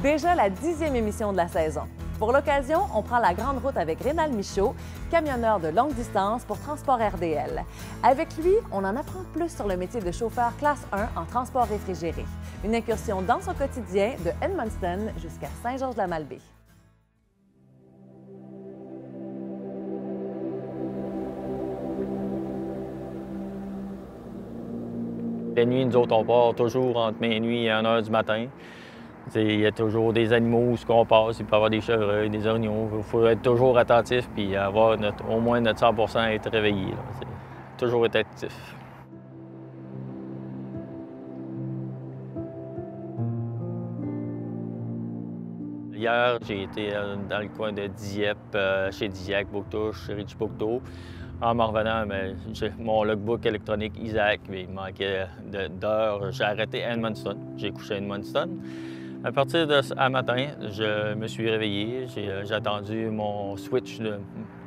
Déjà la 10e émission de la saison. Pour l'occasion, on prend la grande route avec Rénal Michaud, camionneur de longue distance pour Transport RDL. Avec lui, on en apprend plus sur le métier de chauffeur classe 1 en transport réfrigéré. Une incursion dans son quotidien de Edmundston jusqu'à Saint-Georges-de-la-Malbaie. La nuit, nous autres, on part toujours entre minuit et 1 h du matin. Il y a toujours des animaux où on passe, il peut y avoir des chevreuils, des orignaux. Il faut être toujours attentif puis avoir au moins notre 100 % être réveillé. Toujours être actif. Hier, j'ai été dans le coin de Dieppe, chez Diac, Bouctouche, chez Richie Bouctou. En m'en revenant, mon logbook électronique Isaac, il manquait d'heures. J'ai arrêté à Edmundston. J'ai couché à Edmundston. À partir de ce matin, je me suis réveillé. J'ai attendu mon switch,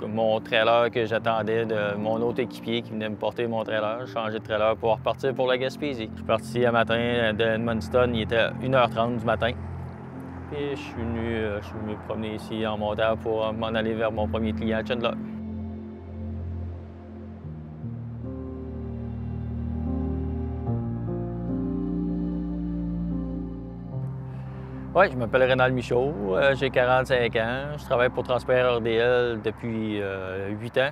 mon trailer que j'attendais de mon autre équipier qui venait me porter mon trailer. J'ai changé de trailer pour repartir pour la Gaspésie. Je suis parti un matin de Edmundston. Il était 1 h 30 du matin. Puis je suis venu me promener ici en montant pour m'en aller vers mon premier client à Chandler. Oui, je m'appelle Rénal Michaud, j'ai 45 ans, je travaille pour Transport RDL depuis 8 ans.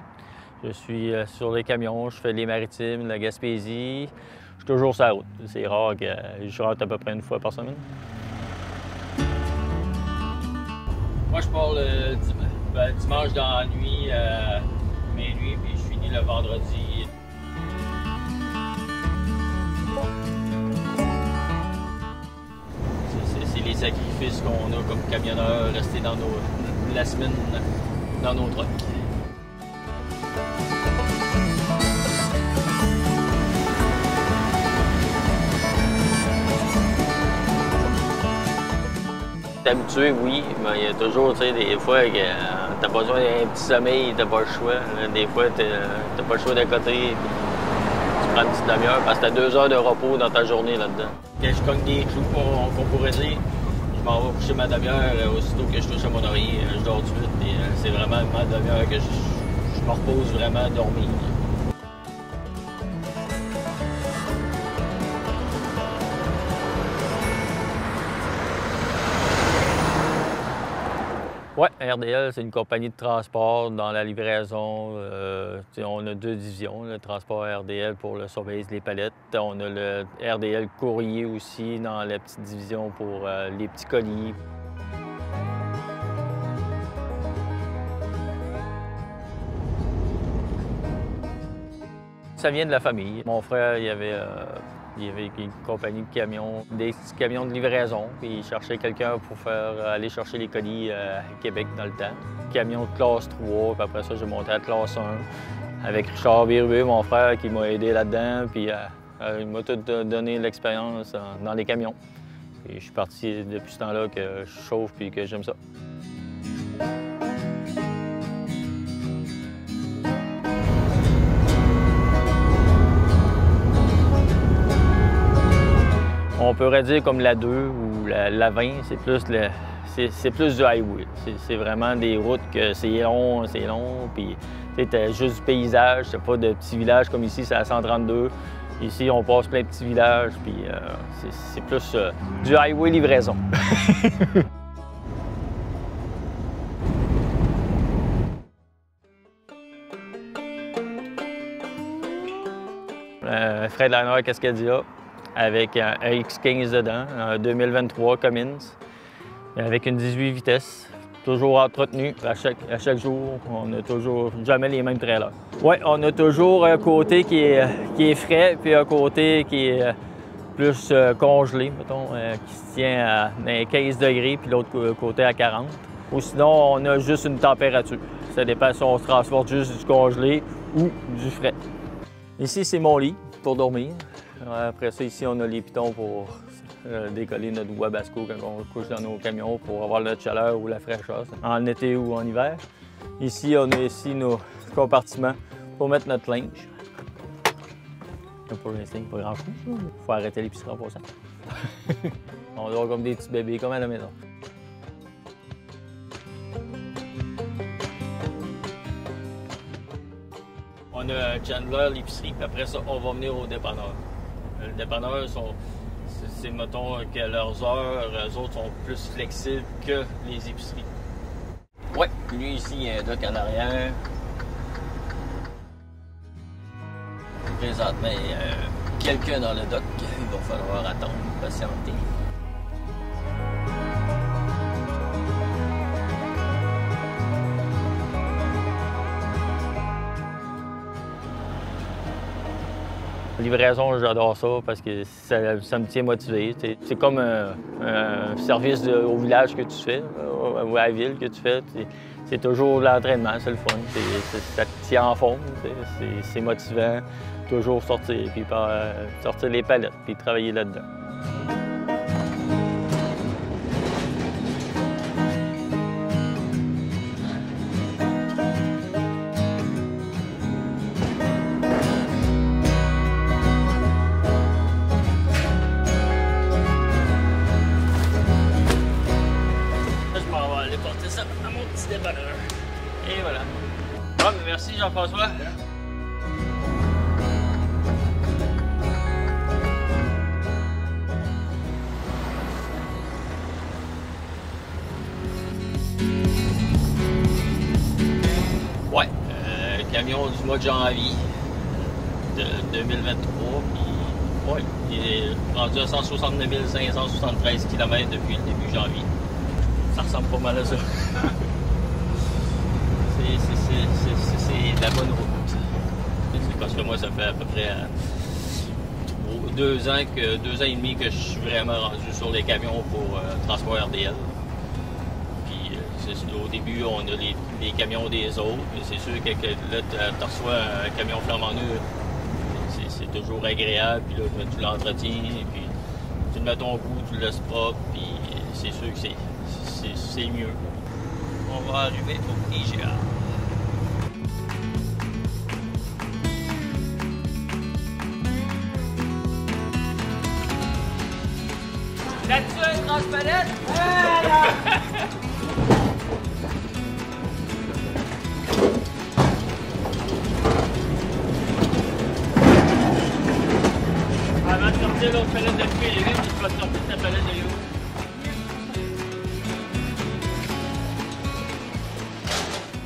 Je suis sur les camions, je fais les maritimes, la Gaspésie. Je suis toujours sur la route. C'est rare que je rentre à peu près une fois par semaine. Moi, je pars le dimanche dans la nuit, minuit, puis je finis le vendredi. C'est les sacrifices qu'on a comme camionneurs, rester la semaine dans nos trucks. T'es habitué, oui, mais il y a toujours, tu sais, des fois que t'as besoin d'un petit sommeil, t'as pas le choix. Des fois, t'as pas le choix d'un côté, puis tu prends une petite demi-heure parce que t'as 2 heures de repos dans ta journée là-dedans. Quand je cogne des clous, qu'on pourrait dire, je m'en vais coucher ma demi-heure, aussitôt que je touche à mon oreiller, je dors tout de suite. Et c'est vraiment ma demi-heure que je me repose vraiment à dormir. Oui, RDL, c'est une compagnie de transport dans la livraison. On a 2 divisions, le transport RDL pour le surveillance des palettes. On a le RDL courrier aussi dans la petite division pour les petits colis. Ça vient de la famille. Mon frère, il y avait une compagnie de camions, des petits camions de livraison, puis il cherchait quelqu'un pour aller chercher les colis à Québec dans le temps. Camion de classe 3, puis après ça, j'ai monté à classe 1 avec Richard Bérubé, mon frère, qui m'a aidé là-dedans, puis il m'a tout donné l'expérience dans les camions. Et je suis parti depuis ce temps-là que je chauffe puis que j'aime ça. On pourrait dire comme la 2 ou la 20, c'est plus du highway. C'est vraiment des routes que c'est long, puis t'as juste du paysage, c'est pas de petits villages comme ici, c'est à 132. Ici, on passe plein de petits villages, puis c'est plus du highway livraison. Freightliner Cascadia avec un X15 dedans, un 2023 Cummins, avec une 18 vitesses. Toujours entretenu à chaque jour. On n'a toujours jamais les mêmes trailers. Oui, on a toujours un côté qui est frais, puis un côté qui est plus congelé, mettons, qui se tient à 15 degrés, puis l'autre côté à 40. Ou sinon, on a juste une température. Ça dépend si on se transporte juste du congelé ou du frais. Ici, c'est mon lit pour dormir. Après ça, ici, on a les pitons pour décoller notre bois basco quand on couche dans nos camions pour avoir notre chaleur ou la fraîcheur, en été ou en hiver. Ici, on a ici nos compartiments pour mettre notre linge. Pour l'instant, pas grand-chose. Il faut arrêter l'épicerie en passant. On dort comme des petits bébés, comme à la maison. On a Chandler, l'épicerie, puis après ça, on va venir au dépanneur. Le dépanneur, c'est mettons que leurs heures, eux autres sont plus flexibles que les épiceries. Ouais, lui ici, il y a un dock en arrière. Présentement, il y a quelqu'un dans le dock. Il va falloir attendre, patienter. Livraison, j'adore ça parce que ça me tient motivé. C'est comme un service au village que tu fais, ou à la ville que tu fais. C'est toujours l'entraînement, c'est le fun. Ça te tient en forme, c'est motivant. Toujours sortir, puis sortir les palettes, puis travailler là-dedans. Ça à mon petit dépanneur. Et voilà. Bon, merci Jean-François. Ouais, camion du mois de janvier de 2023. Puis, ouais, il est rendu à 169 573 km depuis le début janvier. Ça ressemble pas mal à ça. C'est de la bonne route. C'est parce que moi, ça fait à peu près 2 ans et demi que je suis vraiment rendu sur les camions pour transport RDL. Puis au début, on a les camions des autres. C'est sûr que là, tu reçois un camion flambant neuf. C'est toujours agréable. Puis là, tu l'entretiens. Puis tu le mets ton goût, tu le laisses propre. Puis c'est sûr que c'est mieux. On va arriver au IGA. Là-dessus, une transpalette! Voilà! Avant de sortir l'autre palette de fruits et légumes, tu vas sortir ta palette de yogourt.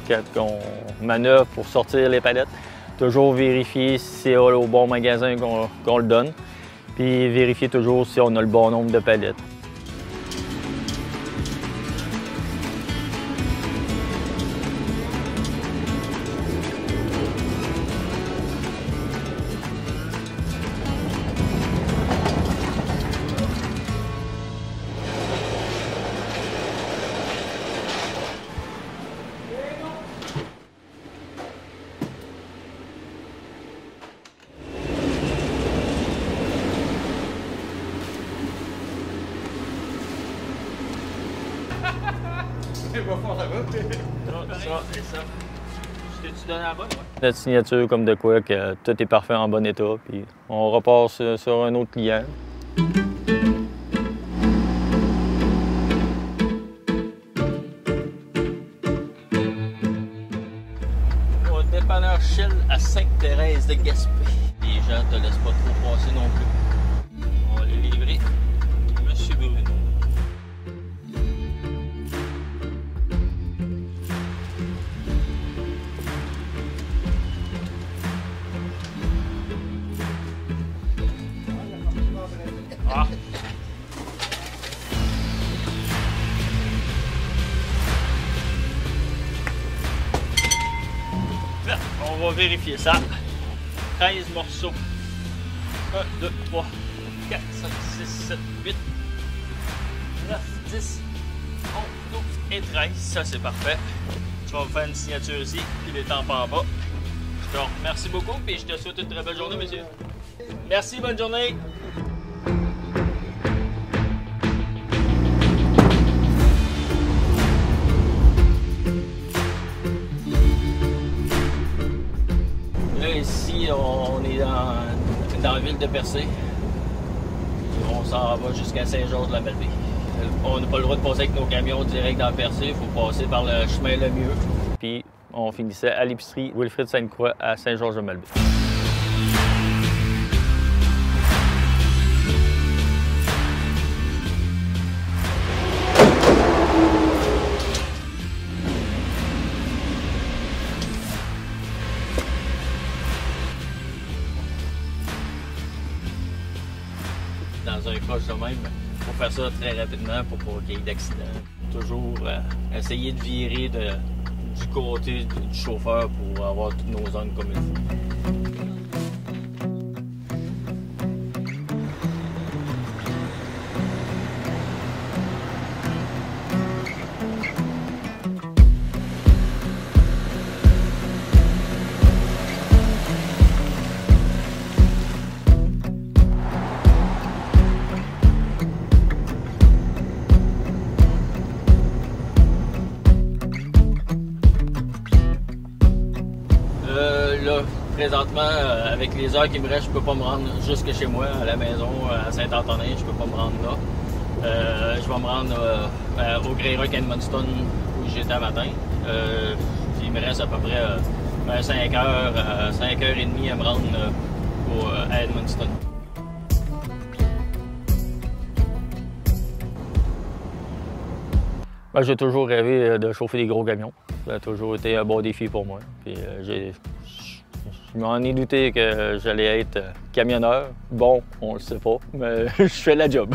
Quand on manœuvre pour sortir les palettes, toujours vérifier si c'est au bon magasin qu'on le donne, puis vérifier toujours si on a le bon nombre de palettes. Ça et ça. Je t'ai-tu donné la bonne, ouais? Notre signature comme de quoi que tout est parfait en bon état, puis on repart sur un autre client. Au dépanneur Shell à Sainte-Thérèse de Gaspé. Les gens te laissent pas trop passer non plus. On va les livrer. Monsieur Bruno. Ah. Là, on va vérifier ça. 13 morceaux. 1, 2, 3, 4, 5, 6, 7, 8, 9, 10, 11, 12 et 13. Ça, c'est parfait. Tu vas me faire une signature ici, puis les tampons en bas. Je te remercie beaucoup, puis je te souhaite une très belle journée, monsieur. Merci, bonne journée. Là, ici, on est dans la ville de Percé. On s'en va jusqu'à Saint-Georges-de-la-Belleville. On n'a pas le droit de passer avec nos camions direct dans Percé. Il faut passer par le chemin le mieux. Puis, on finissait à l'épicerie Wilfrid Sainte-Croix à Saint-Georges-de-Malbaie. Dans un croche de même, il faut faire ça très rapidement pour pas qu'il y ait d'accident. Toujours essayer de virer du côté du chauffeur pour avoir tous nos angles comme il faut. Là, présentement, avec les heures qui me restent, je peux pas me rendre jusque chez moi, à la maison, à Saint-Antonin, je peux pas me rendre là. Je vais me rendre au Grey Rock Edmundston où j'étais matin. Puis il me reste à peu près 5 heures, 5 heures et demie à me rendre à Edmundston. Ben, j'ai toujours rêvé de chauffer des gros camions. Ça a toujours été un bon défi pour moi. Puis, je m'en ai douté que j'allais être camionneur. Bon, on le sait pas, mais je fais la job.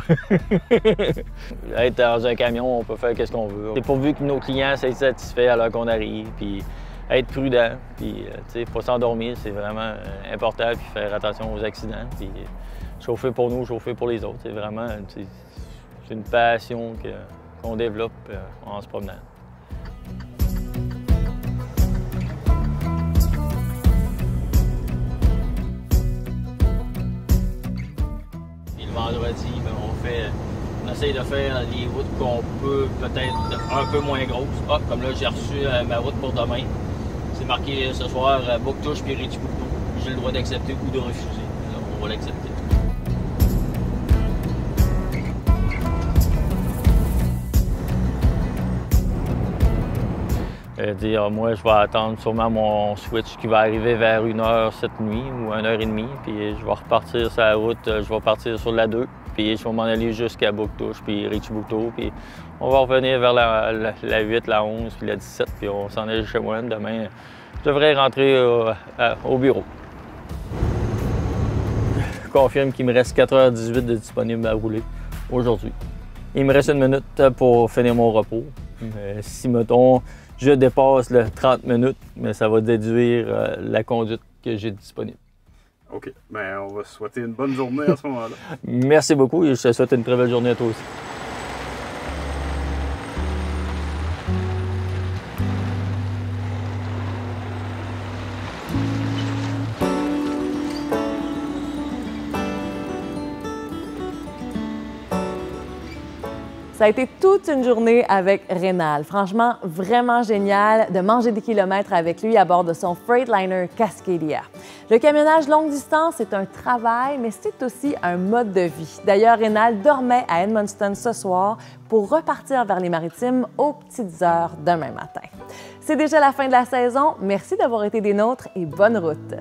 Être dans un camion, on peut faire ce qu'on veut. C'est pourvu que nos clients soient satisfaits alors qu'on arrive, puis être prudent, puis pas s'endormir, c'est vraiment important, puis faire attention aux accidents, puis chauffer pour nous, chauffer pour les autres. C'est vraiment c'est une passion qu'on développe en se promenant. Vendredi, on essaye de faire les routes qu'on peut, peut-être un peu moins grosses. Ah, comme là, j'ai reçu ma route pour demain. C'est marqué ce soir Bouctouche puis Riches-Bouctaux. J'ai le droit d'accepter ou de refuser. Alors, on va l'accepter. Moi, je vais attendre sûrement mon switch qui va arriver vers 1h cette nuit ou 1h30, puis je vais repartir sur la route, je vais partir sur la 2, puis je vais m'en aller jusqu'à Bouctouche, puis Riches-Bouctaux, puis on va revenir vers la 8, la 11, puis la 17, puis on s'en est chez moi. Demain, je devrais rentrer au bureau. Je confirme qu'il me reste 4h18 de disponible à rouler aujourd'hui. Il me reste 1 minute pour finir mon repos. Si, mettons, je dépasse le 30 minutes, mais ça va déduire la conduite que j'ai disponible. OK. Bien, on va se souhaiter une bonne journée à ce moment-là. Merci beaucoup et je te souhaite une très belle journée à toi aussi. Ça a été toute une journée avec Rénal. Franchement, vraiment génial de manger des kilomètres avec lui à bord de son Freightliner Cascadia. Le camionnage longue distance est un travail, mais c'est aussi un mode de vie. D'ailleurs, Rénal dormait à Edmundston ce soir pour repartir vers les Maritimes aux petites heures demain matin. C'est déjà la fin de la saison. Merci d'avoir été des nôtres et bonne route!